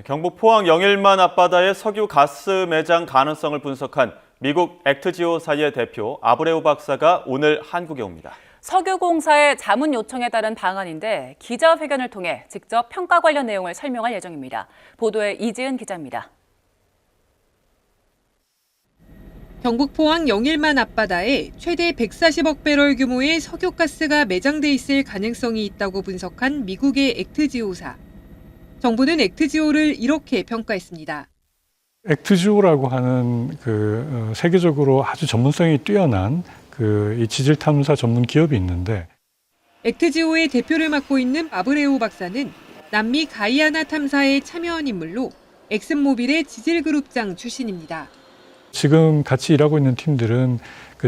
경북 포항 영일만 앞바다의 석유 가스 매장 가능성을 분석한 미국 액트지오사의 대표 아브레우 박사가 오늘 한국에 옵니다. 석유공사의 자문 요청에 따른 방안인데 기자회견을 통해 직접 평가 관련 내용을 설명할 예정입니다. 보도에 이지은 기자입니다. 경북 포항 영일만 앞바다에 최대 140억 배럴 규모의 석유가스가 매장돼 있을 가능성이 있다고 분석한 미국의 액트지오사. 정부는 액트지오를 이렇게 평가했습니다. 액트지오라고 하는 세계적으로 아주 전문성이 뛰어난 이 지질 탐사 전문 기업이 있는데, 액트지오의 대표를 맡고 있는 아브레우 박사는 남미 가이아나 탐사에 참여한 인물로 엑슨모빌의 지질그룹장 출신입니다. 지금 같이 일하고 있는 팀들은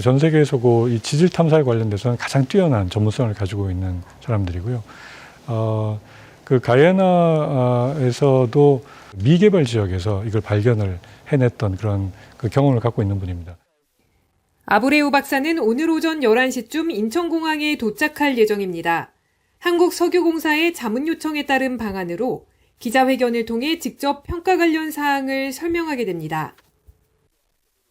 전 세계에서 이 지질 탐사에 관련돼서는 가장 뛰어난 전문성을 가지고 있는 사람들이고요. 가이아나에서도 미개발 지역에서 이걸 발견을 해냈던 그런 경험을 갖고 있는 분입니다. 아브레우 박사는 오늘 오전 11시쯤 인천공항에 도착할 예정입니다. 한국석유공사의 자문 요청에 따른 방안으로 기자회견을 통해 직접 평가 관련 사항을 설명하게 됩니다.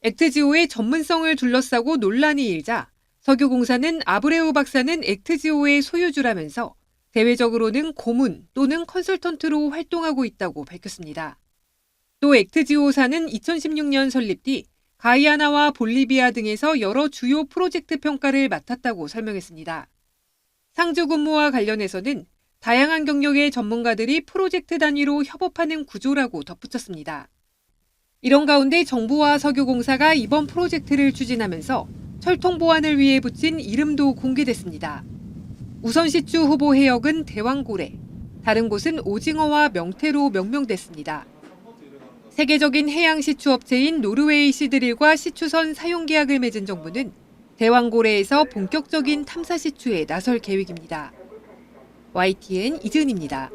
액트지오의 전문성을 둘러싸고 논란이 일자 석유공사는 아브레우 박사는 액트지오의 소유주라면서 대외적으로는 고문 또는 컨설턴트로 활동하고 있다고 밝혔습니다. 또 액트지오사는 2016년 설립 뒤 가이아나와 볼리비아 등에서 여러 주요 프로젝트 평가를 맡았다고 설명했습니다. 상주 근무와 관련해서는 다양한 경력의 전문가들이 프로젝트 단위로 협업하는 구조라고 덧붙였습니다. 이런 가운데 정부와 석유공사가 이번 프로젝트를 추진하면서 철통 보완을 위해 붙인 이름도 공개됐습니다. 우선 시추 후보 해역은 대왕고래, 다른 곳은 오징어와 명태로 명명됐습니다. 세계적인 해양 시추 업체인 노르웨이 시드릴과 시추선 사용 계약을 맺은 정부는 대왕고래에서 본격적인 탐사 시추에 나설 계획입니다. YTN 이지은입니다.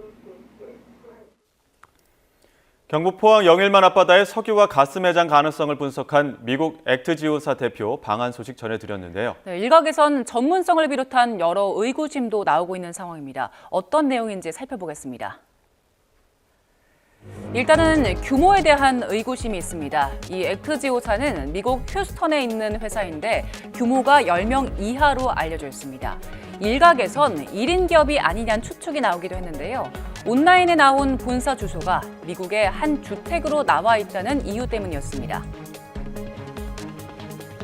경북 포항 영일만 앞바다의 석유와 가스 매장 가능성을 분석한 미국 액트지오사 대표 방한 소식 전해드렸는데요. 일각에선 전문성을 비롯한 여러 의구심도 나오고 있는 상황입니다. 어떤 내용인지 살펴보겠습니다. 일단은 규모에 대한 의구심이 있습니다. 이 액트지오사는 미국 휴스턴에 있는 회사인데 규모가 10명 이하로 알려져 있습니다. 일각에선 1인 기업이 아니냐는 추측이 나오기도 했는데요. 온라인에 나온 본사 주소가 미국의 한 주택으로 나와 있다는 이유 때문이었습니다.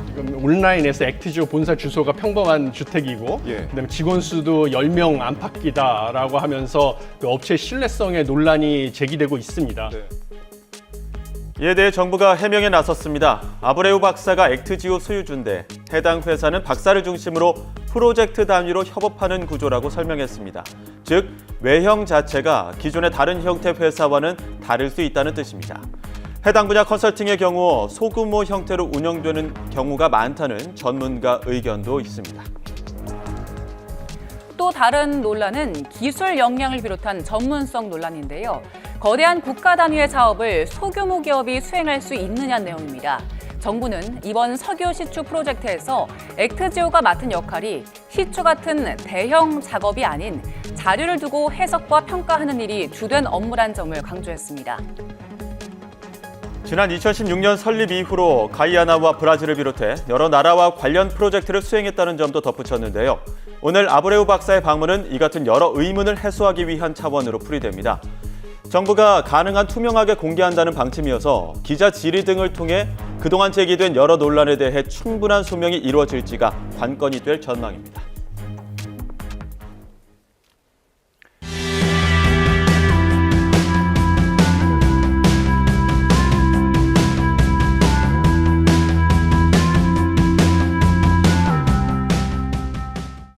지금 온라인에서 액트지오 본사 주소가 평범한 주택이고, 그다음에 직원 수도 10명 안팎이다라고 하면서 업체의 신뢰성에 논란이 제기되고 있습니다. 이에 대해 정부가 해명에 나섰습니다. 아브레우 박사가 액트지오 소유주인데 해당 회사는 박사를 중심으로 프로젝트 단위로 협업하는 구조라고 설명했습니다. 즉, 외형 자체가 기존의 다른 형태 회사와는 다를 수 있다는 뜻입니다. 해당 분야 컨설팅의 경우 소규모 형태로 운영되는 경우가 많다는 전문가 의견도 있습니다. 또 다른 논란은 기술 역량을 비롯한 전문성 논란인데요. 거대한 국가 단위의 사업을 소규모 기업이 수행할 수 있느냐는 내용입니다. 정부는 이번 석유 시추 프로젝트에서 액트지오가 맡은 역할이 시추 같은 대형 작업이 아닌 자료를 두고 해석과 평가하는 일이 주된 업무란 점을 강조했습니다. 지난 2016년 설립 이후로 가이아나와 브라질을 비롯해 여러 나라와 관련 프로젝트를 수행했다는 점도 덧붙였는데요. 오늘 아브레우 박사의 방문은 이 같은 여러 의문을 해소하기 위한 차원으로 풀이됩니다. 정부가 가능한 투명하게 공개한다는 방침이어서 기자 질의 등을 통해 그동안 제기된 여러 논란에 대해 충분한 소명이 이루어질지가 관건이 될 전망입니다.